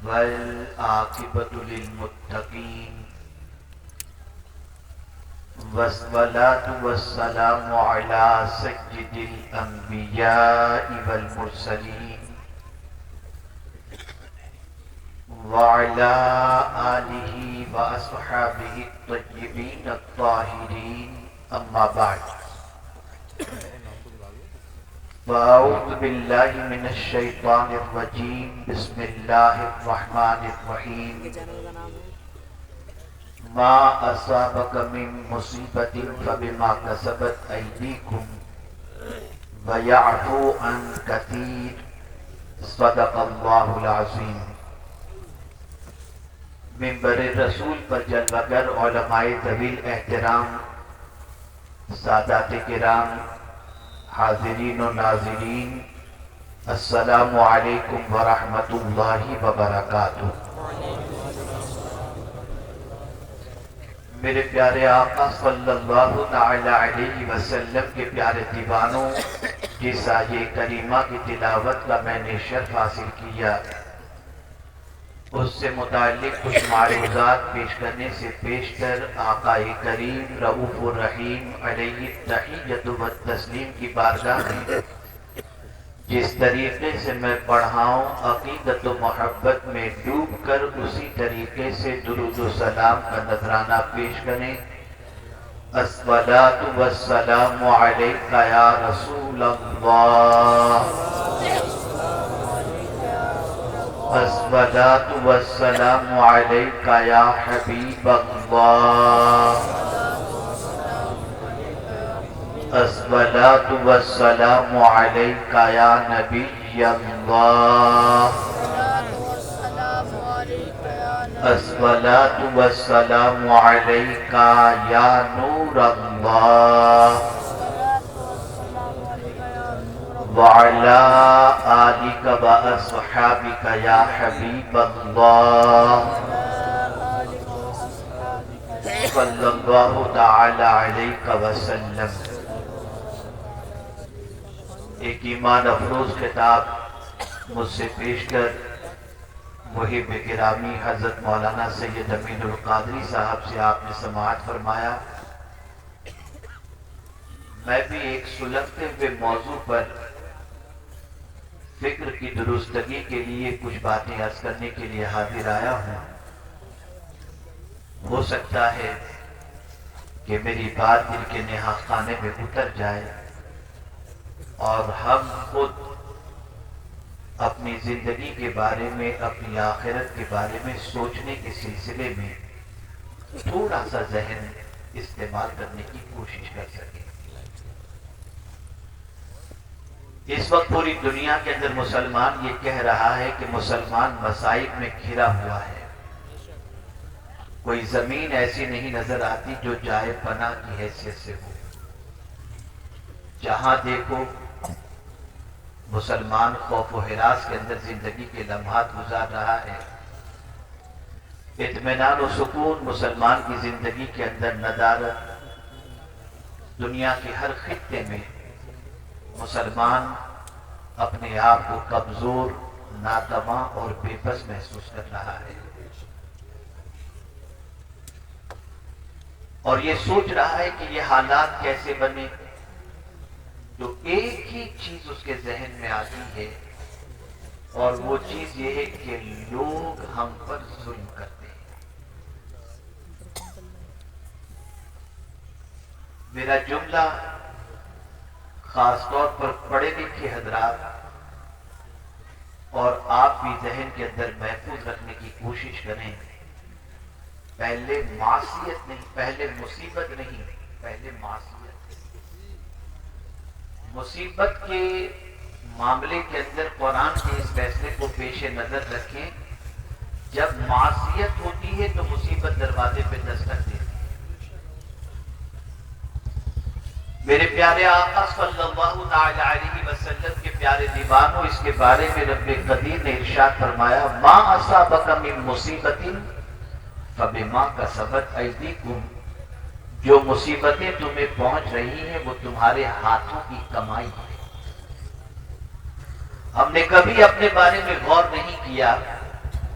والعاقبة للمتقين والصلاة والسلام على سيد الأنبياء والمرسلين وعلى آله وأصحابه الطيبين الطاهرين أما بعد فأعوذ بالله من الشيطان الرجيم بسم الله الرحمن الرحيم ما أصابك من مصيبة فبما كسبت أيديكم ويعفو عن كثير صدق الله العظيم. منبر رسول پر جلوگر علماء طویل احترام، سادات کرام، حاضرین و ناظرین، السلام علیکم ورحمۃ اللہ وبرکاتہ. میرے پیارے آقا صلی اللہ تعالی علیہ وسلم کے پیارے دیوانوں، جس آیے کریمہ کی تلاوت کا میں نے شرف حاصل کیا، اس سے متعلق کچھ معروضات پیش کرنے سے پیشتر آقا کریم رؤوف الرحیم علیہ التحیۃ والتسلیم کی بارگاہ میں جس طریقے سے میں پڑھاؤں، عقیدت و محبت میں ڈوب کر اسی طریقے سے درود و سلام کا نذرانہ پیش کریں. الصلاۃ والسلام علیک یا رسول اللہ، الصلاۃ والسلام علیک یا حبیب اللہ، الصلاۃ والسلام علیک یا نبی اللہ، الصلاۃ والسلام علیک یا نور اللہ وعلی آلک واصحابک یا حبیب اللہ صلی اللہ تعالی علیہ وسلم. ایک ایمان افروز کتاب مجھ سے پیش کر محب گرامی حضرت مولانا سید امین القادری صاحب سے آپ نے سماعت فرمایا. میں بھی ایک سلگتے ہوئے موضوع پر فکر کی درستگی کے لیے کچھ باتیں عرض کرنے کے لیے حاضر آیا ہوں. ہو سکتا ہے کہ میری بات دل کے نہا خانے میں اتر جائے اور ہم خود اپنی زندگی کے بارے میں، اپنی آخرت کے بارے میں سوچنے کے سلسلے میں تھوڑا سا ذہن استعمال کرنے کی کوشش کر سکیں. اس وقت پوری دنیا کے اندر مسلمان یہ کہہ رہا ہے کہ مسلمان مصائب میں گھرا ہوا ہے. کوئی زمین ایسی نہیں نظر آتی جو جائے پناہ کی حیثیت سے ہو. جہاں دیکھو مسلمان خوف و ہراس کے اندر زندگی کے لمحات گزار رہا ہے. اطمینان و سکون مسلمان کی زندگی کے اندر ندارت. دنیا کے ہر خطے میں مسلمان اپنے آپ کو کمزور، ناتواں اور بے بس محسوس کر رہا ہے اور یہ سوچ رہا ہے کہ یہ حالات کیسے بنے. تو ایک ہی چیز اس کے ذہن میں آتی ہے اور وہ چیز یہ ہے کہ لوگ ہم پر ظلم کرتے ہیں. میرا جملہ خاص طور پر پڑھے لکھے حضرات اور آپ بھی ذہن کے اندر محفوظ رکھنے کی کوشش کریں. پہلے معصیت نہیں، پہلے مصیبت نہیں، پہلے معصیت. مصیبت کے معاملے کے اندر قرآن کے اس فیصلے کو پیش نظر رکھیں. جب معصیت ہوتی ہے تو مصیبت دروازے پہ دستک دیتی ہے. میرے پیارے آقا صلی اللہ تعالی علیہ وسلم کے پیارے دیوانوں، اس کے بارے میں رب قدیر نے ارشاد فرمایا ما اصابک من مصیبت فبما کسبت ایدیکم، جو مصیبتیں تمہیں پہنچ رہی ہیں وہ تمہارے ہاتھوں کی کمائی ہے. ہم نے کبھی اپنے بارے میں غور نہیں کیا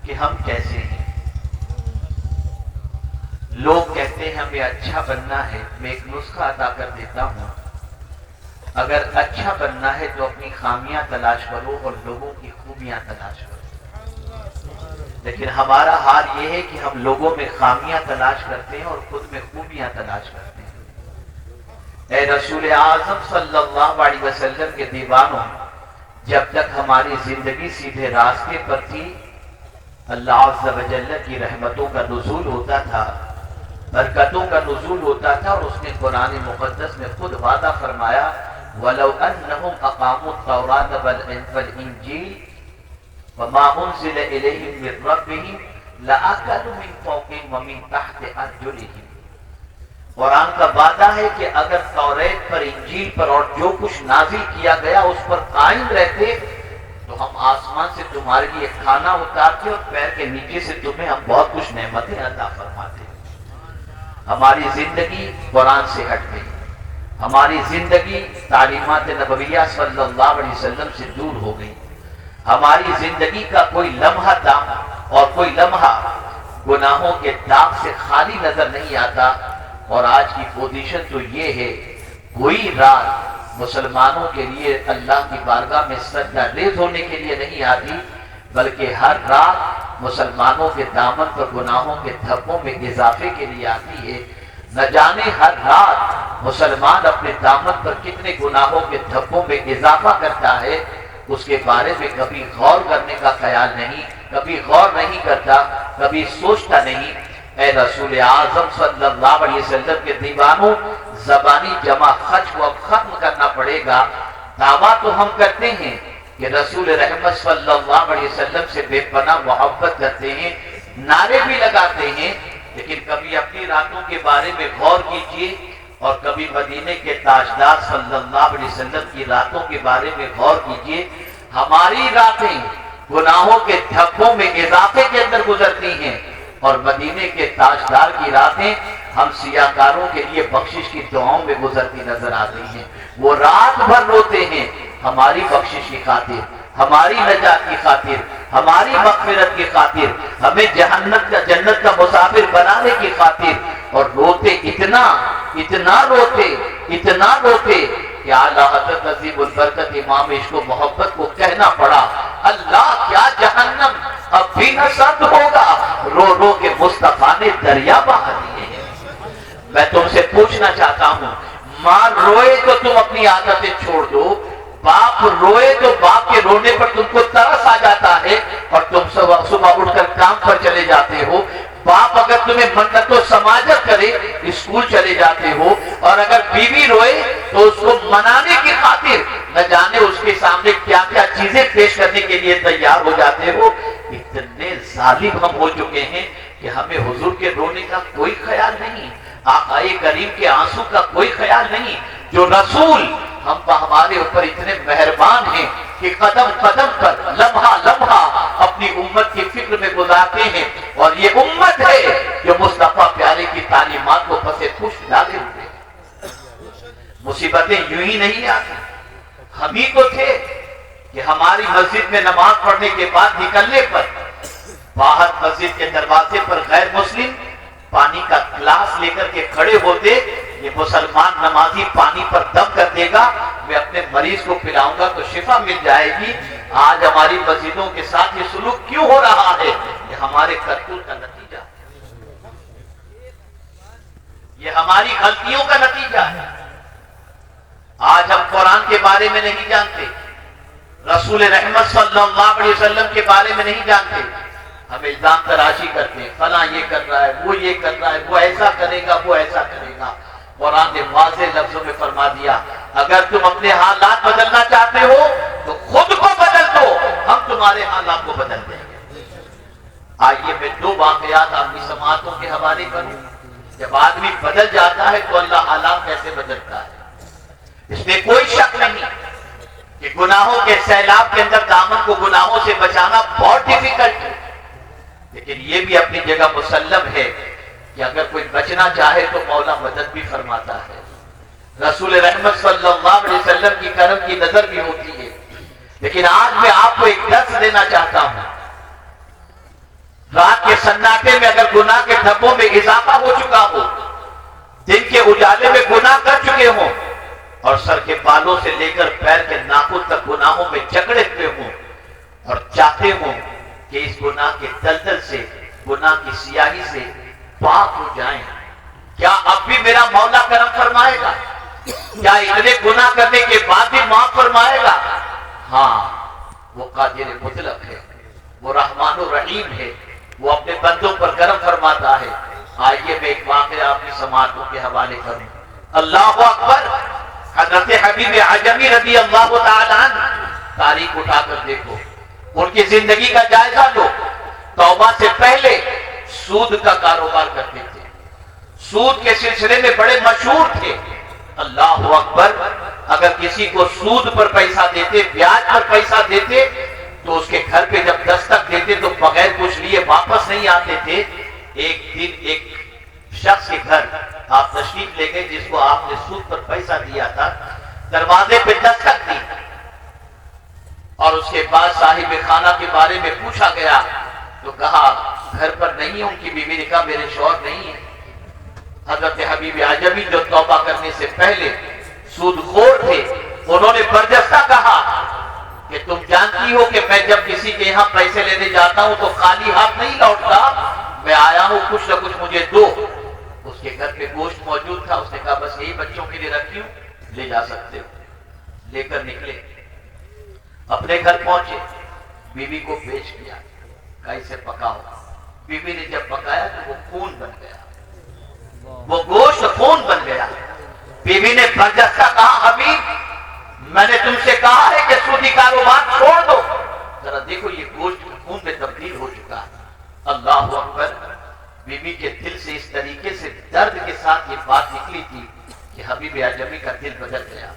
کہ ہم کیسے ہیں. لوگ کہتے ہیں ہمیں اچھا بننا ہے. میں ایک نسخہ عطا کر دیتا ہوں. اگر اچھا بننا ہے تو اپنی خامیاں تلاش کرو اور لوگوں کی خوبیاں تلاش کرو. لیکن ہمارا حال یہ ہے کہ ہم لوگوں میں خامیاں تلاش کرتے ہیں اور خود میں خوبیاں تلاش کرتے ہیں. اے رسول اعظم صلی اللہ علیہ وسلم کے دیوانوں، جب تک ہماری زندگی سیدھے راستے پر تھی، اللہ عز و جل کی رحمتوں کا نزول ہوتا تھا، برکتوں کا نزول ہوتا تھا. اور اس نے قرآن مقدس میں خود وعدہ فرمایا وَلَوْ أَنَّهُمْ أَقَامُوا التَّوْرَاةَ وَالْإِنجِيلَ وَمَا أُنزِلَ إِلَيْهِمْ مِنْ رَبِّهِمْ لَأَكَلُوا مِنْ فَوْقِهِمْ وَمِنْ تَحْتِ أَرْجُلِهِمْ. قرآن کا وعدہ ہے کہ اگر توریت پر، انجیل پر اور جو کچھ نازل کیا گیا اس پر قائم رہتے تو ہم آسمان سے تمہارے لیے کھانا اتارتے اور پیر کے نیچے سے تمہیں ہم بہت کچھ نعمتیں عطا فرماتے. ہماری زندگی قرآن سے ہٹ گئی. ہماری زندگی تعلیمات نبویہ صلی اللہ علیہ وسلم سے دور ہو گئی. ہماری زندگی کا کوئی لمحہ دام اور کوئی لمحہ گناہوں کے داغ سے خالی نظر نہیں آتا. اور آج کی پوزیشن تو یہ ہے، کوئی رات مسلمانوں کے لیے اللہ کی بارگاہ میں سجدہ ریز ہونے کے لیے نہیں آتی، بلکہ ہر رات مسلمانوں کے دامن پر گناہوں کے دھبوں میں اضافے کے لیے آتی ہے. نہ جانے ہر رات مسلمان اپنے دامن پر کتنے گناہوں کے دھبوں میں اضافہ کرتا ہے، اس کے بارے میں کبھی غور کرنے کا خیال نہیں، کبھی غور نہیں کرتا، کبھی سوچتا نہیں. اے رسول اعظم صلی اللہ علیہ وسلم کے دیوانوں، زبانی جمع خرچ کو اب ختم کرنا پڑے گا. دعویٰ تو ہم کرتے ہیں کہ رسول رحمت صلی اللہ علیہ وسلم سے بے پناہ محبت کرتے ہیں، نعرے بھی لگاتے ہیں، لیکن کبھی اپنی راتوں کے بارے میں غور کیجئے اور کبھی مدینے کے تاجدار صلی اللہ علیہ وسلم کی راتوں کے بارے میں غور کیجئے. ہماری راتیں گناہوں کے دھبوں میں اضافے کے اندر گزرتی ہیں اور مدینے کے تاجدار کی راتیں ہم سیاہکاروں کے لیے بخشش کی دعاؤں میں گزرتی نظر آتی ہیں. وہ رات بھر روتے ہیں ہماری بخشش کی خاطر، ہماری نجات کی خاطر، ہماری مغفرت کی خاطر، ہمیں جنت کا مسافر بنانے کی خاطر. اور روتے اتنا روتے کہ اعلیٰ حضرت عظیم البرکت امام عشق و محبت کو کہنا پڑا، اللہ کیا جہنم اب بھی نہ سرد ہوگا، رو رو کے مصطفیٰ نے دریا بہا دیے ہیں. میں تم سے پوچھنا چاہتا ہوں، ماں روئے تو تم اپنی عادتیں چھوڑ دو، باپ روئے تو باپ کے رونے پر تم کو ترس آ جاتا ہے اور تم صبح اٹھ کر کام پر چلے جاتے ہو. باپ اگر تمہیں منت و سماجت کرے اسکول چلے جاتے ہو، اور اگر بیوی روئے تو اس کو منانے کی خاطر نہ جانے اس کے سامنے کیا کیا چیزیں پیش کرنے کے لیے تیار ہو جاتے ہو. اتنے ظالم ہم ہو چکے ہیں کہ ہمیں حضور کے رونے کا کوئی خیال نہیں، آقا کریم کے آنسو کا کوئی خیال نہیں. جو رسول ہمارے اوپر اتنے مہربان ہیں کہ قدم قدم پر، لمحہ لمحہ اپنی امت کی فکر میں گزارتے ہیں. اور یہ امت ہے جو مصطفیٰ پیارے کی تعلیمات کو پسے پشت ڈالے ہوئے. مصیبتیں یوں ہی نہیں آتی. ہم ہی تو تھے کہ ہماری مسجد میں نماز پڑھنے کے بعد نکلنے پر باہر مسجد کے دروازے پر غیر مسلم پانی کا گلاس لے کر کے کھڑے ہوتے. یہ مسلمان نمازی پانی پر دم کر دے گا، میں اپنے مریض کو پلاؤں گا تو شفا مل جائے گی. آج ہماری مسجدوں کے ساتھ یہ سلوک کیوں ہو رہا ہے؟ یہ ہمارے کرتوت کا نتیجہ ہے، یہ ہماری غلطیوں کا نتیجہ ہے. آج ہم قرآن کے بارے میں نہیں جانتے، رسول رحمت صلی اللہ علیہ وسلم کے بارے میں نہیں جانتے. ہم الزام تراشی کرتے ہیں، فلاں یہ کر رہا ہے، وہ یہ کر رہا ہے، وہ ایسا کرے گا، وہ ایسا کرے گا. قرآن نے واضح لفظوں میں فرما دیا، اگر تم اپنے حالات بدلنا چاہتے ہو تو خود کو بدل دو، ہم تمہارے حالات کو بدل دیں گے. آئیے میں دو واقعات آپ کی سماعتوں کے حوالے کروں. جب آدمی بدل جاتا ہے تو اللہ حالات کیسے بدلتا ہے. اس میں کوئی شک نہیں کہ گناہوں کے سیلاب کے اندر دامن کو گناہوں سے بچانا بہت ڈیفیکلٹ ہے، لیکن یہ بھی اپنی جگہ مسلم ہے کہ اگر کوئی بچنا چاہے تو مولا مدد بھی فرماتا ہے. رسول رحمت صلی اللہ علیہ وسلم کی کرم کی نظر بھی ہوتی ہے. لیکن آج میں آپ کو ایک درس دینا چاہتا ہوں. رات کے سناٹے میں اگر گناہ کے دھبوں میں اضافہ ہو چکا ہو، دن کے اجالے میں گناہ کر چکے ہوں، اور سر کے بالوں سے لے کر پیر کے ناخن تک گناہوں میں جکڑے ہوئے ہوں، اور چاہتے ہوں کہ اس گناہ کے دلدل سے، گناہ کی سیاہی سے پاک ہو جائیں، کیا اب بھی میرا مولا کرم فرمائے گا؟ کیا اتنے گناہ کرنے کے بعد بھی معاف فرمائے گا؟ ہاں، وہ قادر مطلق ہے، وہ رحمان الرحیم ہے، وہ اپنے بندوں پر کرم فرماتا ہے۔ آئیے میں ایک واقعہ آپ کی سماعتوں کے حوالے کروں۔ اللہ اکبر! حضرت حبیب عجمی رضی اللہ تعالیٰ عنہ، تاریخ اٹھا کر دیکھو، ان کی زندگی کا جائزہ لو۔ توبہ سے پہلے سود کا کاروبار کرتے تھے، سود کے سلسلے میں بڑے مشہور تھے۔ اللہ اکبر! اگر کسی کو سود پر پیسہ دیتے، بیاج پر پیسہ دیتے، تو اس کے گھر پہ جب دستک دیتے تو بغیر کچھ لیے واپس نہیں آتے تھے۔ ایک دن ایک شخص کے گھر آپ تشریف لے گئے جس کو آپ نے سود پر پیسہ دیا تھا، دروازے پہ دستک دی، اور اس کے بعد صاحب خانہ کے بارے میں پوچھا گیا تو کہا گھر پر نہیں ہے۔ ان کی بیوی نے کہا میرے شوہر نہیں ہے۔ حضرت حبیب عجمی جو توبہ کرنے سے پہلے سود خور تھے، انہوں نے برجستہ کہا کہ تم جانتی ہو کہ میں جب کسی کے یہاں پیسے لینے جاتا ہوں تو خالی ہاتھ نہیں لوٹتا، میں آیا ہوں کچھ نہ کچھ مجھے دو۔ اس کے گھر پہ گوشت موجود تھا، اس نے کہا بس یہی بچوں کے لیے رکھی ہوں، لے جا سکتے ہو۔ لے کر نکلے، اپنے گھر پہنچے، بیوی کو پیش کیا، کہا اسے پکاؤ۔ بیوی نے جب پکایا تو وہ خون بن گیا، وہ گوشت خون بن گیا۔ بیوی نے برجستہ کہا حبیب، میں نے تم سے کہا ہے کہ سودی کاروبار چھوڑ دو، ذرا دیکھو یہ گوشت خون میں تبدیل ہو چکا ہے۔ اللہ اکبر! بیوی کے دل سے اس طریقے سے درد کے ساتھ یہ بات نکلی تھی کہ حبیب عجمی کا دل بدل گیا،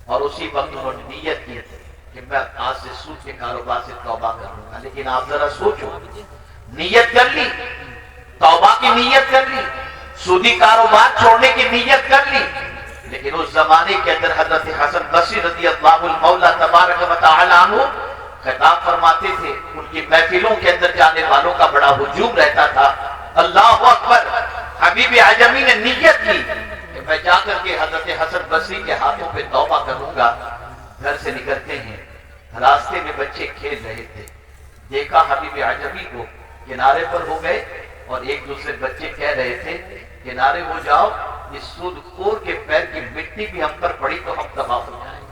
اور اسی وقت انہوں نے نیت کی کہ میں آج سے سود کے کاروبار سے توبہ کروں گا۔ لیکن آپ ذرا سوچو، نیت کر لی، توبہ کی نیت کر لی، سودی کاروبار چھوڑنے کی نیت کر لی، لیکن اس زمانے کے اندر حضرت حسن بصری رضی اللہ المولا تبارک و تعالی عنہ خطاب فرماتے تھے، ان کی محفلوں کے اندر جانے والوں کا بڑا ہجوم رہتا تھا۔ اللہ اکبر! حبیب عجمی نے نیت کی کہ میں جا کر کے حضرت حسن بصری کے ہاتھوں پہ توبہ کروں گا۔ گھر سے نکلتے ہیں، راستے میں بچے کھیل رہے تھے، دیکھا حبیب عجمی کو، کنارے پر ہو گئے، اور ایک دوسرے بچے کہہ رہے تھے کنارے ہو جاؤ، اس سود خور کے پیر کی مٹی بھی ہم پر پڑی تو ہم تباہ ہو جائیں گے۔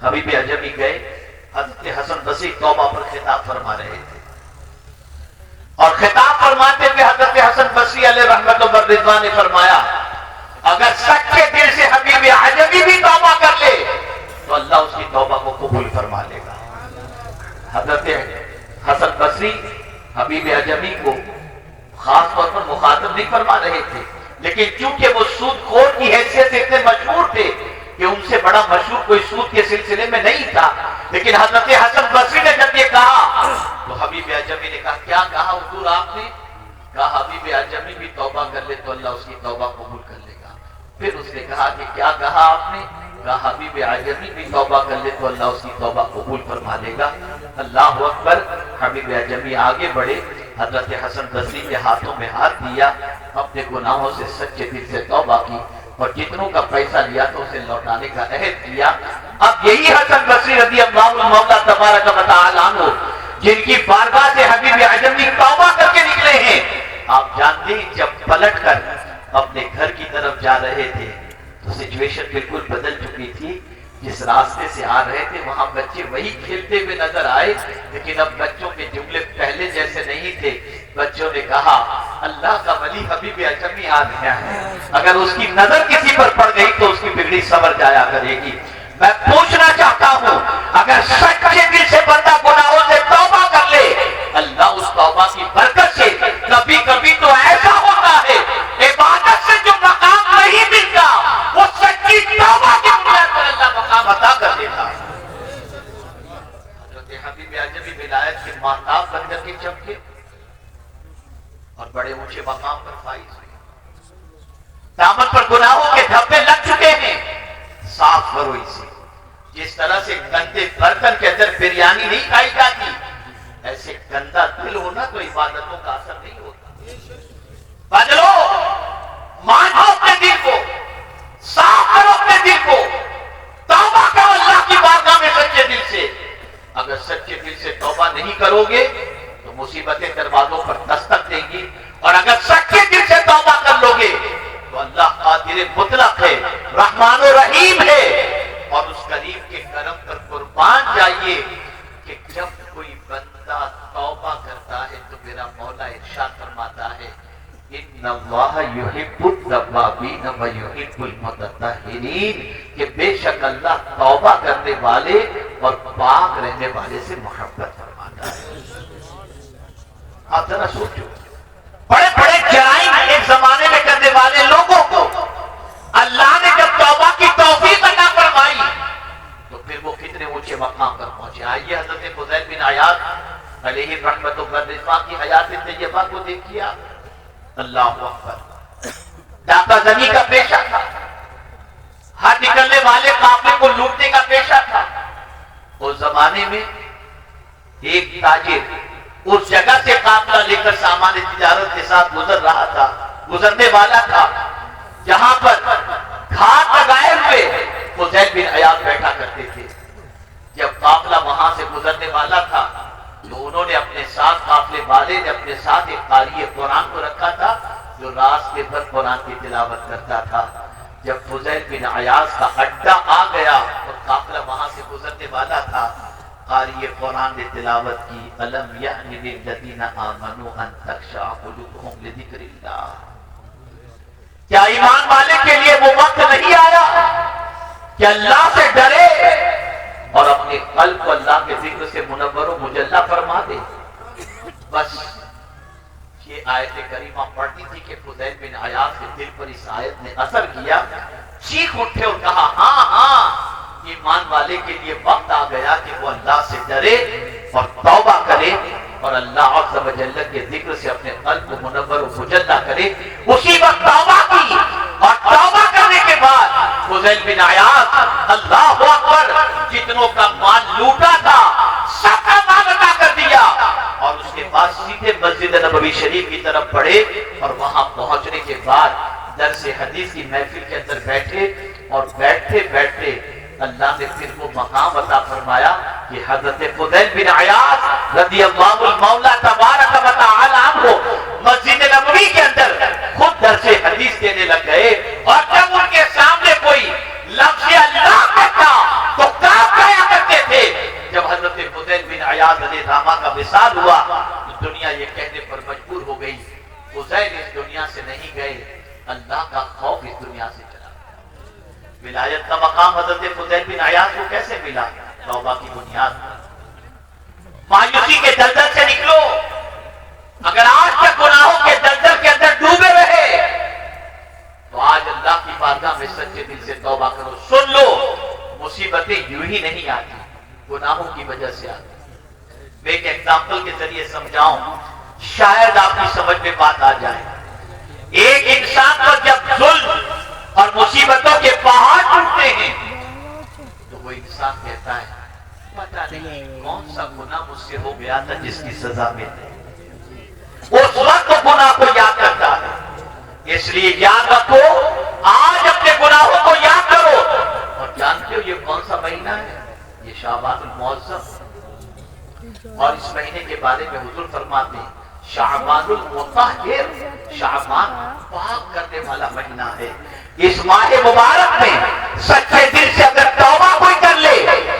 حبیب عجمی گئے، حضرت حسن بصری توبہ پر خطاب فرما رہے تھے، اور خطاب فرماتے ہوئے حضرت حسن بصری علیہ رحمت و رضوان نے فرمایا اگر سچے دل سے حبیب عجمی بھی توبہ کر لے تو اللہ اس کی توبہ کو قبول فرما لے گا۔ حضرت حسن بصری حبیب عجمی کو خاص طور پر مخاطب نہیں فرما رہے تھے، لیکن چونکہ وہ سود خور کی حیثیت سے اتنے مشہور تھے کہ ان سے بڑا مشہور کوئی سود کے سلسلے میں نہیں تھا۔ لیکن حضرت حسن بصری نے جب یہ کہا تو حبیب عجمی نے کہا کیا کہا حضور آپ نے؟ کہا حبیب عجمی بھی توبہ کر لے تو اللہ اس کی توبہ قبول کر لے گا۔ پھر اس نے کہا کہ کیا کہا آپ نے؟ کہا حبیب عجمی بھی توبہ کر لے تو اللہ اس کی توبہ قبول فرما لے گا۔ اللہ اکبر! حبیب عجمی آگے بڑھے، حضرت حسن بصری کے ہاتھوں میں ہاتھ دیا، اپنے گناہوں سے سچے دل سے توبہ کی، اور جتنوں کا پیسہ لیا تو اسے لوٹانے کا عہد کیا۔ اب یہی حسن بصری رضی اللہ المولا تبارک و تعالی عنہ جن کی بارگاہ سے حبیب عجمی توبہ کر کے نکلے ہیں، آپ جانتے ہیں جب پلٹ کر اپنے گھر کی طرف جا رہے تھے تو سچویشن بالکل بدل چکی تھی۔ جس راستے سے آ رہے تھے وہاں بچے وہی کھیلتے ہوئے نظر آئے، لیکن اب بچوں کے جملے پہلے جیسے نہیں تھے۔ بچوں نے کہا اللہ کا ولی حبیب عجمی آ گیا ہے، اگر اس کی نظر کسی پر پڑ گئی تو اس کی بگڑی سنور جایا کرے گی۔ میں پوچھنا چاہتا ہوں اگر سچے دل سے بندہ گناہوں سے توبہ کر لے، اللہ اس توبہ کی برکت سے کبھی کبھی تو ایسا ہوتا ہے عبادت سے جو مقام نہیں ملتا وہ سچی توبہ کی بنیاد پر اللہ مقام عطا کر دیتا ہے۔ حضرت حبیب عجمی ولایت کے مہتاب بن کر کے چمکے اور بڑے اونچے مقام پر فائز ہوئے۔ دامن پر گناہوں کے دھبے لگ چکے ہیں، صاف کرو اسے۔ جس طرح سے گندے برتن کے اندر بریانی نہیں کھائی جاتی، ایسے گندا دل ہونا تو عبادتوں کا اثر نہیں ہوتا۔ بدلو، مانو اپنے دل کو، صاف کرو اپنے دل کو، توبہ کرو اللہ کی بارگاہ میں سچے دل سے۔ اگر سچے دل سے توبہ نہیں کرو گے تو مصیبتیں دروازوں پر دستک دیں گی، اور اگر سچے دل سے توبہ کر لو گے تو اللہ قادر مطلق ہے، رحمان و رحیم ہے، اور اس کریم کے کرم پر قربان جائیے کہ جب کوئی بندہ توبہ کرتا ہے تو میرا مولا ارشاد فرماتا ہے ان اللہ یحب التوابین و یحب المتطہرین، کہ بے شک اللہ توبہ کرنے والے اور پاک رہنے والے سے محبت فرماتا ہے۔ آپ ذرا سوچو، بڑے بڑے جرائم ایک زمانے میں کرنے والے لوگوں کو اللہ نے جب توبہ کی توفیق عطا فرمائی تو پھر وہ کتنے اونچے مقام پر پہنچے۔ آئیے حضرت فضیل بن عیاض علیہ رحمت و رضوان کی حیات طیبہ کو دیکھیے آپ۔ اللہ اکبر، ڈاکہ زنی کا پیشہ تھا، ہر نکلنے والے قافلے کو لوٹنے کا پیشہ تھا۔ اس زمانے میں ایک تاجر اس جگہ سے قافلہ لے کر سامان تجارت کے ساتھ گزرنے والا تھا جہاں پر گھاٹ لگائے ہوئے فضیل بن عیاض بیٹھا کرتے تھے۔ جب قافلہ وہاں سے گزرنے والا تھا تو انہوں نے اپنے ساتھ، قافلے والے نے اپنے ساتھ ایک قاری قرآن کو رکھا تھا جو راستے پر قرآن کی تلاوت کرتا تھا۔ جب فضیل بن عیاض کا اڈا آ گیا اور قافلہ وہاں سے گزرنے والا تھا، قاری قرآن نے تلاوت کی الم یأن للذین آمنوا ان تخشع قلوبهم لذکر اللہ، کیا ایمان والے کے لیے وہ وقت نہیں آیا کہ اللہ سے ڈرے اور اپنے قلب کو اللہ کے ذکر سے منور و مجلہ فرما دے؟ بس یہ آیت کریمہ پڑھنی تھی کہ فضیل بن عیاض کے دل پر اس آیت نے اثر کیا، چیخ اٹھے اور کہا ہاں ایمان والے کے لیے وقت آ گیا کہ وہ اللہ سے ڈرے اور توبہ کرے اور اللہ عز و جل کے ذکر سے اپنے قلب کو منور و مجلہ کرے۔ اسی وقت توبہ کی، اور توبہ کرنے کے بعد فضیل بن عیاض اللہ اکبر جتنوں کا مال لوٹا تھا سب کا مال عطا کر دیا، اور اس کے بعد سیدھے مسجد نبوی شریف کی طرف بڑھے، اور وہاں پہنچنے کے بعد درس حدیث کی محفل کے اندر بیٹھے، اور بیٹھتے بیٹھتے اللہ نے پھر وہ مقام عطا فرمایا کہ حضرت فضیل بن عیاض رضی اللہ المولا تبارک و تعالی عنہ مسجد نبوی کے اندر خود درس حدیث دینے لگ گئے، اور جب ان کے سامنے کوئی لفظ اللہ کہتا تو کام کیا کرتے تھے۔ جب حضرت فضیل بن عیاض علیہ الرحمہ کا وصال ہوا تو دنیا یہ کہنے پر مجبور ہو گئی فضیل اس دنیا سے نہیں گئے، اللہ کا خوف اس دنیا سے چلا۔ ولایت کا مقام حضرت فضیل بن عیاض کو کیسے ملا؟ توبہ کی بنیاد پر۔ مایوسی کے دلدل سے نکلو، اگر آج تک گناہوں کے دلدل کے اندر ڈوبے رہے تو آج اللہ کی بارگاہ میں سچے دل سے توبہ کرو۔ سن لو، مصیبتیں یوں ہی نہیں آتی، گناہوں کی وجہ سے آتی۔ میں ایک ایگزامپل کے ذریعے سمجھاؤں، شاید آپ کی سمجھ میں بات آ جائے۔ ایک انسان پر جب ظلم اور مصیبتوں کے پہاڑ ٹوٹتے ہیں تو وہ انسان کہتا ہے پتہ نہیں کون سا گناہ مجھ سے ہو گیا تھا جس کی سزا مل گئی۔ اس وقت گناہ کو یاد کرتا ہے۔ اس لیے یاد رکھو، آج اپنے گناہوں کو یاد کرو۔ اور جانتے ہو یہ کون سا مہینہ ہے؟ یہ شعبان المعظم، اور اس مہینے کے بارے میں حضور فرماتے ہیں شعبان المطہر، شعبان پاک کرنے والا مہینہ ہے۔ اس ماہ مبارک میں سچے دل سے اگر توبہ کوئی کر لے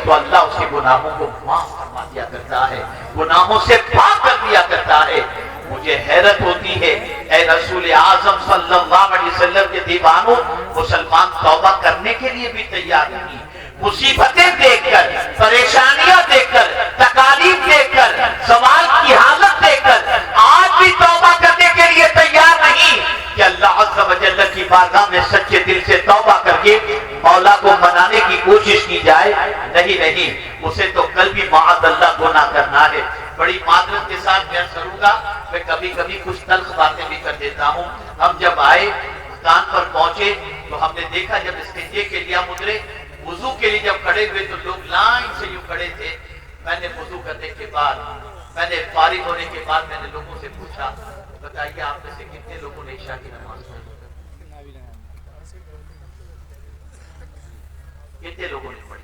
تو اللہ اس کے گناہوں کو معاف فرما دیا کرتا ہے، گناہوں سے پاک کر دیا کرتا ہے۔ مجھے حیرت ہوتی ہے اے رسول اعظم صلی اللہ علیہ وسلم کے دیوانوں، مسلمان توبہ کرنے کے لیے بھی تیار نہیں، مصیبتیں دیکھ کر، پریشانیاں دیکھ کر، تکالیف دیکھ کر، زوال کی حالت دیکھ کر آج بھی توبہ کرنے کے لیے تیار نہیں کہ اللہ عز و جل کی بارگاہ میں سچے دل سے توبہ کر کے مولا کو منانے کی کوشش کی جائے۔ نہیں، اسے تو کل بھی معاذ اللہ گناہ کرنا ہے۔ بڑی معذرت کے ساتھ میں کروں گا، میں کبھی کبھی کچھ تلخ باتیں بھی کر دیتا ہوں۔ ہم جب آئے مکان پر پہنچے تو ہم نے دیکھا جب استنجے کے لیے اترے، وضو کے لیے جب کھڑے ہوئے تو لوگ لائن سے یوں کھڑے تھے۔ میں نے وضو کرنے کے بعد میں نے فارغ ہونے کے بعد میں نے لوگوں سے پوچھا بتائیے آپ میں سے کتنے لوگوں نے عشاء کی نماز پڑھی؟ کتنے لوگوں نے پڑھی؟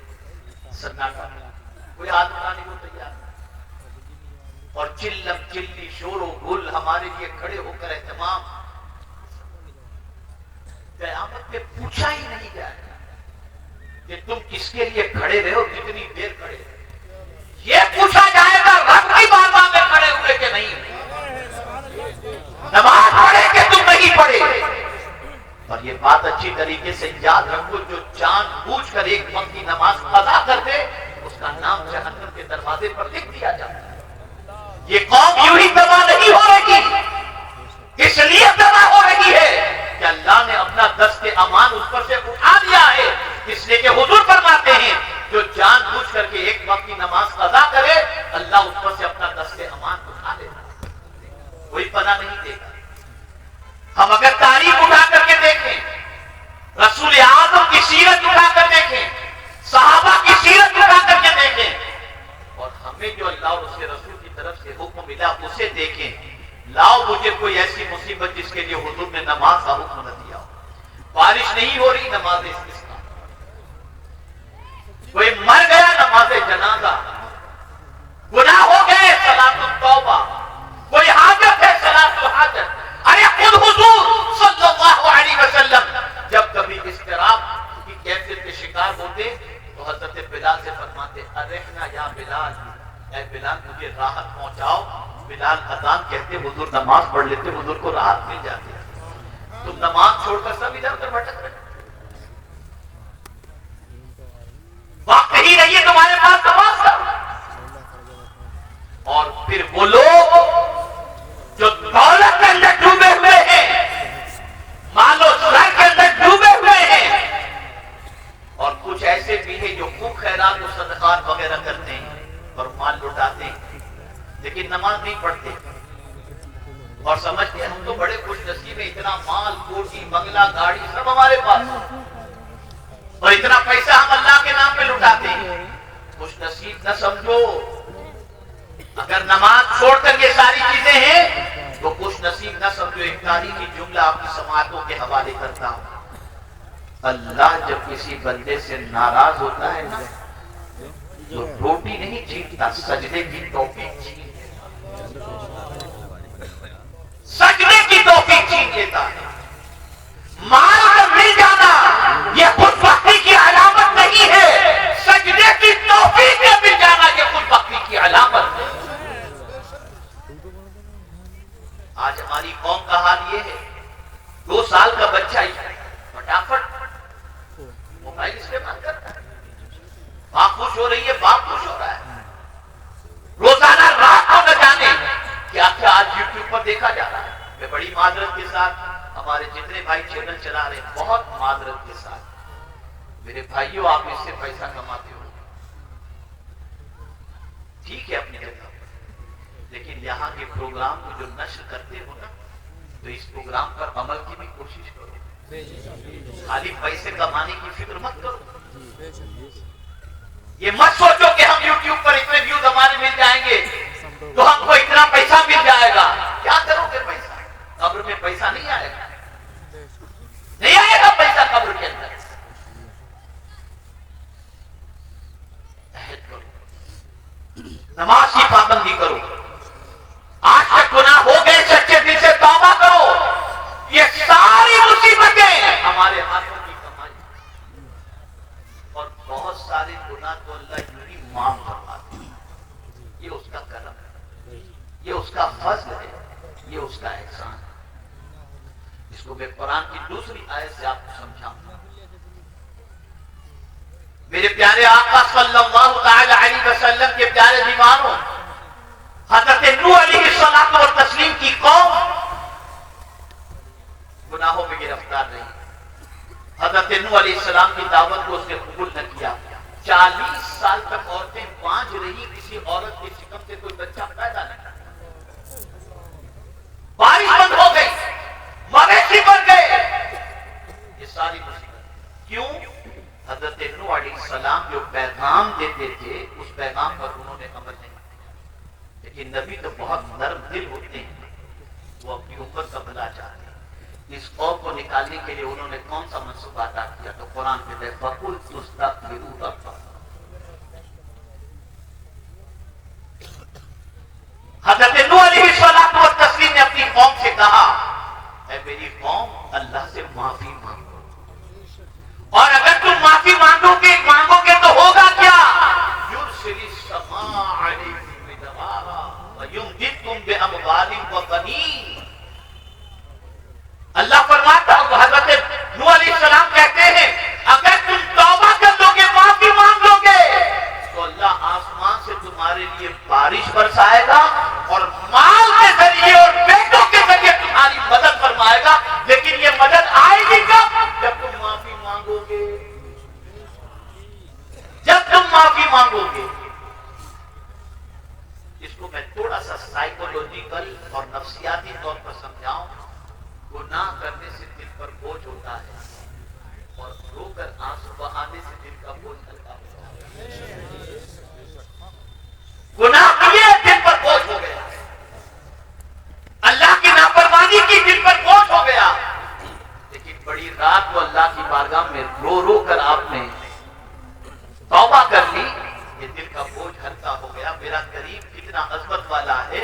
سناٹا، کوئی ہاتھ اٹھانے کو تیار نہیں۔ اور چلم چلی شور و گل ہمارے لیے کھڑے ہو کر اہتمام، قیامت میں پوچھا ہی نہیں جائے کہ تم کس کے لیے کھڑے رہے ہو، کتنی دیر کھڑے رہے، یہ پوچھا جائے گا رب کی بارگاہ میں کھڑے ہوئے کہ نہیں، نماز پڑھے کہ تم نہیں پڑھے۔ اور یہ بات اچھی طریقے سے یاد رکھو، جو جان بوجھ کر ایک وقت کی نماز قضا کر دے اس کا نام جہنم کے دروازے پر لکھ دیا جاتا ہے۔ یہ قوم یوں ہی تباہ نہیں ہو رہی، اس لیے تباہ ہو رہی ہے کہ اللہ نے اپنا دست امان اس پر سے اٹھا دیا ہے، اس لیے کہ حضور فرماتے ہیں جو جان بوجھ کر کے ایک وقت کی نماز قضا کرے اللہ اس پر سے اپنا دست امان اٹھا لے گا، کوئی پناہ نہیں دے گا۔ ہم اگر تاریخ اٹھا کر کے دیکھیں، رسول اعظم کی سیرت اٹھا کر دیکھیں، صحابہ کی سیرت اٹھا کر کے دیکھیں، اور ہمیں جو اللہ اور اس کے رسول کی طرف سے حکم ملا اسے دیکھیں، لاؤ مجھے کوئی ایسی مصیبت جس کے لیے حضور نے نماز کا حکم نہ دیا ہو۔ بارش نہیں ہو رہی، نماز استسقا، کوئی مر گیا، نماز جنازہ، گناہ ہو گئے، صلاۃ التوبہ، کوئی حاجت ہے، صلاۃ الحاجت۔ ارے خود حضور صلی اللہ علیہ وسلم جب کبھی اضطراب کی کیفیت کے شکار ہوتے تو حضرت بلال سے فرماتے ارحنا یا بلال، اے بلال مجھے راحت پہنچاؤ۔ بلال اذان کہتے حضور نماز پڑھ لیتے، حضور کو راحت مل جاتی ہے۔ تم نماز چھوڑ کر سب ادھر ادھر بھٹک رہے، وقت ہی نہیں ہے تمہارے پاس نماز کا۔ اور پھر وہ لوگ جو دولت کے اندر ڈوبے ہوئے ہیں، مال و زر کے اندر ڈوبے ہوئے ہیں، اور کچھ ایسے بھی ہیں جو خوب خیرات و صدقات وغیرہ کرتے ہیں اور مال لٹاتے ہیں لیکن نماز نہیں پڑھتے، اور سمجھتے ہیں ہم تو بڑے خوش نصیب ہیں، اتنا مال، کوٹھی، بنگلہ، گاڑی سب ہمارے پاس، اور اتنا پیسہ ہم اللہ کے نام پہ لٹاتے ہیں۔ خوش نصیب نہ سمجھو، اگر نماز چھوڑ کر یہ ساری چیزیں ہیں تو خوش نصیب نہ سمجھو۔ ایک تاریخی جملہ آپ کی سماعتوں کے حوالے کرتا ہوں، اللہ جب کسی بندے سے ناراض ہوتا ہے نا تو روٹی نہیں چھینتا، سجدے کی توفیق چھین لیتا، سجدے کی توفیق چھین لیتا ہے۔ مال کا مل جانا یہ خود بختی کی علامت نہیں ہے، سجدے کی توفیق میں مل جانا یہ خود بختی کی علامت ہے۔ آج ہماری قوم کا حال یہ ہے، 2 سال کا بچہ فٹافٹ موبائل استعمال کرتا ہے، ماں خوش ہو رہی ہے، باپ خوش ہو رہا ہے، روزانہ رات کو نہ جانے کیا کیا آج یوٹیوب پر دیکھا جا رہا ہے۔ میں بڑی معذرت کے ساتھ ہمارے جتنے بھائی چینل چلا رہے ہیں، بہت معذرت کے ساتھ میرے بھائیوں، آپ اس سے پیسہ کماتے ہو ٹھیک ہے اپنی جگہ، لیکن یہاں کے پروگرام کو جو نشر کرتے ہو نا تو اس پروگرام پر عمل کی بھی کوشش کرو، خالی پیسے کمانے کی فکر مت کرو۔ یہ مت سوچو کہ ہم یوٹیوب پر اتنے ویوز ہمارے مل جائیں گے تو ہم کو اتنا پیسہ مل جائے گا۔ کیا کرو گے پیسہ؟ قبر میں پیسہ نہیں آئے گا، نہیں آئے گا پیسہ قبر کے اندر۔ عہد کرو، نماز کی پابندی کرو، آج تک گناہ ہو گئے سچے دل سے توبہ کرو۔ یہ ساری مصیبتیں ہمارے ہاتھوں کی کمائی، اور بہت سارے گناہ تو اللہ یوں ہی معاف کرواتے ہیں، یہ اس کا کرم ہے، یہ اس کا فضل ہے، یہ اس کا احسان ہے۔ اس کو میں قرآن کی دوسری آیت سے آپ کو سمجھاؤں گا۔ میرے پیارے آقا صلی اللہ تعالی علیہ وسلم کے پیارے دیوانوں، حضرت نوح علیہ السلام اور تسلیم کی قوم گناہوں میں گرفتار رہی۔ حضرت نوح علیہ السلام کی دعوت کو اس نے قبول نہ کیا، 40 سال تک عورتیں بانجھ رہی، کسی عورت کے شکم سے کوئی بچہ پیدا نہ کرتا، بارش بند ہو گئی، مویشی بن گئے، یہ ساری مصیبت کیوں؟ حضرت نوح علیہ السلام جو پیغام دیتے تھے اس پیغام پر انہوں نے عمل نہیں کیا۔ لیکن نبی تو بہت نرم دل ہوتے ہیں، وہ اپنی امت کا بھلا چاہتے ہیں. اس قوم کو نکالنے کے لیے انہوں نے کون سا منصوبہ ادا کیا؟ تو قرآن کہتے ہیں فَقُلْتُ اسْتَغْفِرُوا رَبَّكُمْ. حضرت نوح علیہ الصلوۃ والتسلیم نے اپنی قوم سے کہا اے میری قوم اللہ سے معافی مانگو، اور اگر تم معافی مانگو گے تو ہوگا کیا؟ یرسل السماء علیکم مدرارا ویمددکم باموال وبنین. اللہ فرماتا ہے، حضرت نوح علیہ السلام کہتے ہیں اگر تم توبہ کر لو گے، معافی مانگ لو گے، تو اللہ آسمان سے تمہارے لیے بارش برسائے گا اور مال کے ذریعے اور بیٹوں کے ذریعے تمہاری مدد فرمائے گا. لیکن یہ مدد آئے گی کب؟ جب تم معافی مانگو گے. جب تم معافی مانگو گے. اس کو میں تھوڑا سا سائیکولوجیکل اور نفسیاتی طور پر سمجھاؤں. گناہ کرنے سے دل پر بوجھ ہوتا ہے اور رو کر آنسو بہانے سے دل کا بوجھ ہلکا ہوتا ہے. گناہ کیے دل پر بوجھ ہو گیا، اللہ کی نافرمانی کی دل پر بوجھ ہو گیا. لیکن بڑی رات کو اللہ کی بارگاہ میں رو رو کر آپ نے توبہ کر لی، یہ دل کا بوجھ ہلکا ہو گیا. میرا قریب کتنا عظمت والا ہے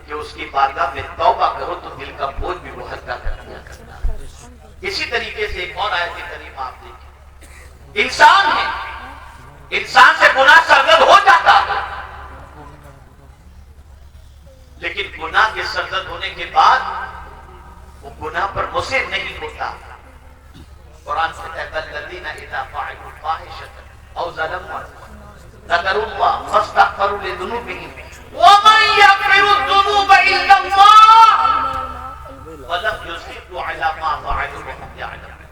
کہ اس کی بارگاہ میں توبہ کرو تو دل کا بوجھ بھی وہ ہلکا کر دیا کرتا ہے. اسی طریقے سے ایک اور آیت کریمہ آپ دیکھیں. انسان ہے، انسان سے گناہ سرزد ہو جاتا ہے، لیکن گناہ کے سرزد ہونے کے بعد وہ گناہ پر مصر نہیں ہوتا. قرآن کہتا ہے والذین اذا فعلوا فاحشۃ او ظلموا ذکروا اللہ فاستغفروا لذنوبہم ومن یغفر الذنوب الا اللہ ولم یصروا علی ما فعلوا وهم یعلمون.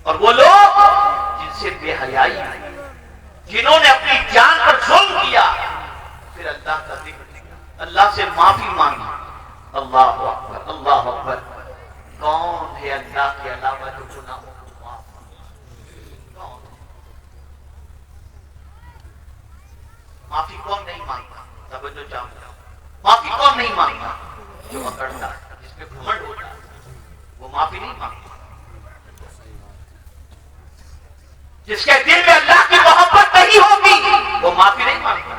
اور وہ لوگ جن سے بے حیائی ہوئی، جنہوں نے اپنی جان پر ظلم کیا، پھر اللہ کا ذکر کیا، اللہ سے معافی مانگی. اللہ اکبر، اللہ اکبر. کون ہے اللہ کے علاوہ جو گناہوں کو معاف کرے؟ کون؟ معافی کون نہیں مانگتا؟ توجہ چاہتا ہوں. معافی کون نہیں مانگتا؟ جو اکڑتا ہے، جس پہ گھمنڈ ہوتا ہے، وہ معافی نہیں مانگتا. جس کے دل میں اللہ کی محبت نہیں ہوگی وہ معافی نہیں مانگتا.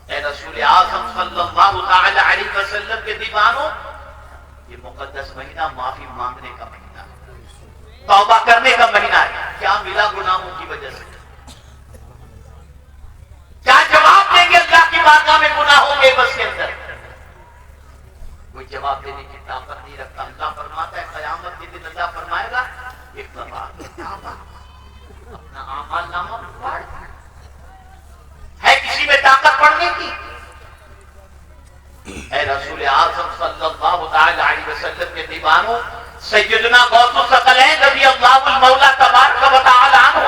اے رسول اعظم صلی اللہ تعالی علیہ وسلم کے دیوانوں، یہ مقدس مہینہ معافی مانگنے کا مہینہ ہے، توبہ کرنے کا مہینہ ہے. کیا ملا گناہوں کی وجہ سے؟ کیا جواب دیں گے اللہ کی بارگاہ میں گناہوں کے بس کے اندر؟ کوئی جواب دینے کی طاقت نہیں رکھتا. اللہ فرماتا ہے قیامت کے دن اللہ فرمائے گا اپنا اعمال نامہ پڑھ. ہے کسی میں طاقت پڑھنے کی؟ اے رسول اعظم صلی اللہ تعالی علیہ وسلم کے دیوانوں، سیدنا غوث الثقلین رضی اللہ المولا تبارک و تعالی عنہ،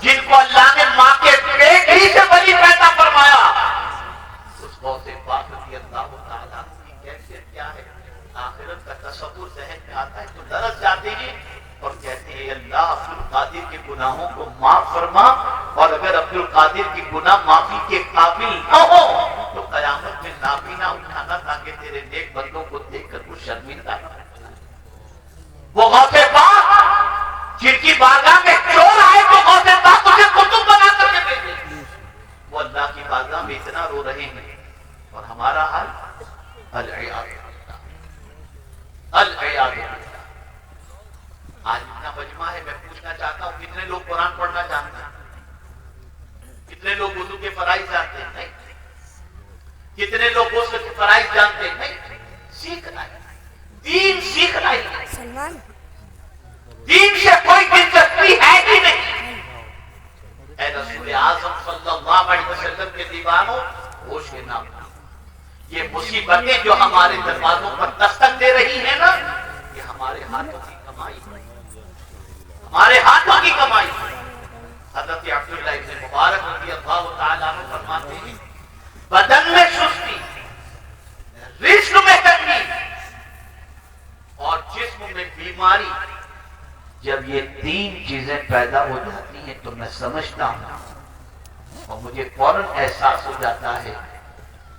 جن کو اللہ نے ماں کے پیٹ ہی سے بلی پیدا فرمایا، اس غوث پاک رضی اللہ تعالی عنہ کی کیفیت کیا ہے؟ آخرت کا تصور ذہن میں آتا ہے تو درس جاتے ہیں اور کہتے ہیں اللہ عبد القادر کے گناہوں کو معاف فرما، اور اگر عبد القادر کی گناہ معافی کے قابل نہ ہو تو قیامت میں نابینا اٹھانا تاکہ تیرے نیک بندوں کو دیکھ کر وہ شرمندہ نہ ہو. وہ غوث پاک جن کی بارگاہ میں چور آئے تو غوث پاک اسے کتب بنا کر کے بھیجے، وہ اللہ کی بارگاہ میں اتنا رو رہے ہیں اور ہمارا حال العیاذ باللہ، العیاذ باللہ. آج اتنا مجمع ہے، میں پوچھنا چاہتا ہوں کتنے لوگ قرآن پڑھنا جانتے ہیں؟ کتنے لوگ وضو کے فرائض جانتے ہیں؟ نہیں. کتنے لوگ غسل کے فرائض جانتے ہیں؟ نہیں. سیکھنا ہے، دین سیکھنا ہے. دین سے کوئی دلچسپی ہے ہی نہیں. اے رسول اعظم صلی اللہ علیہ وسلم کے دیوانوں، ہوش کے نام، یہ مصیبتیں جو ہمارے دروازوں پر دستک دے رہی ہیں نا، یہ ہمارے ہاتھوں کی کمائی ہے، ہمارے ہاتھوں کی کمائی. حضرت عبداللہ ابن مبارک رضی اللہ تعالیٰ عنہ فرماتے ہیں بدن میں سستی، رزق میں تنگی اور جسم میں بیماری، جب یہ تین چیزیں پیدا ہو جاتی ہیں تو میں سمجھتا ہوں اور مجھے فوراً احساس ہو جاتا ہے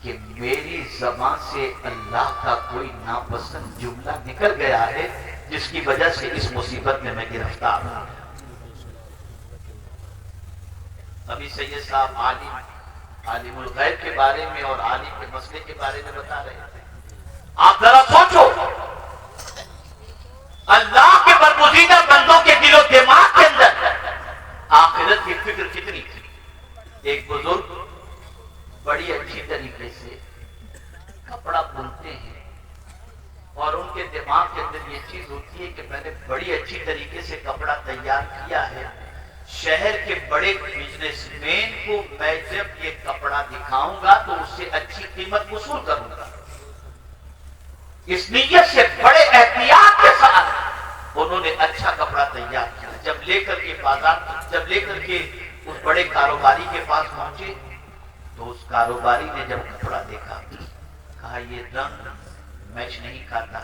کہ میری زبان سے اللہ کا کوئی ناپسند جملہ نکل گیا ہے جس کی وجہ سے اس مصیبت میں گرفتار ہوں۔ ابھی سید صاحب عالم الغیب کے بارے میں اور عالم کے مسئلے کے بارے میں بتا رہے تھے۔ آپ ذرا سوچو، اللہ کے برگزیدہ بندوں کے دل و دماغ کے اندر آخرت کی فکر کتنی تھی۔ ایک بزرگ بڑی اچھی طریقے سے کپڑا بنتے ہیں اور ان کے دماغ کے اندر یہ چیز ہوتی ہے کہ میں نے بڑی اچھی طریقے سے کپڑا تیار کیا ہے، شہر کے بڑے بزنس مین کو میں جب یہ کپڑا دکھاؤں گا تو اس سے اچھی قیمت وصول کروں گا۔ اس نیت سے بڑے احتیاط کے ساتھ انہوں نے اچھا کپڑا تیار کیا۔ جب لے کر کے اس بڑے کاروباری کے پاس پہنچے تو اس کاروباری نے جب کپڑا دیکھا کہا یہ رنگ میچ نہیں کھاتا،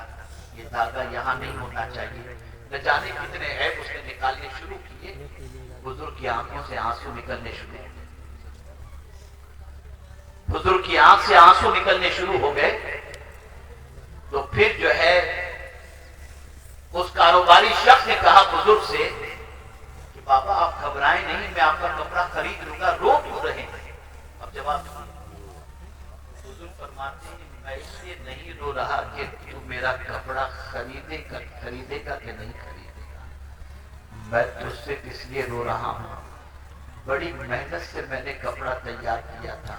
یہ دھاگا یہاں نہیں ہونا چاہیے، نہ جانے کتنے عیب اس نے نکالنے شروع کیے۔ بزرگ کی آنکھوں سے آنسو نکلنے شروع ہو گئے، بزرگ کی آنکھ سے آنسو نکلنے شروع ہو گئے۔ تو پھر جو ہے اس کاروباری شخص نے کہا بزرگ سے کہ بابا آپ گھبرائیں نہیں، میں آپ کا کپڑا خرید لوں گا، رو کیوں رہے ہیں؟ اب جواب بزرگ فرماتے ہیں میں اس لیے نہیں رو رہا کہ تو میرا کپڑا خریدے گا کہ نہیں خریدے گا، میں تجھ سے اس لیے رو رہا ہوں بڑی محنت سے میں نے کپڑا تیار کیا تھا،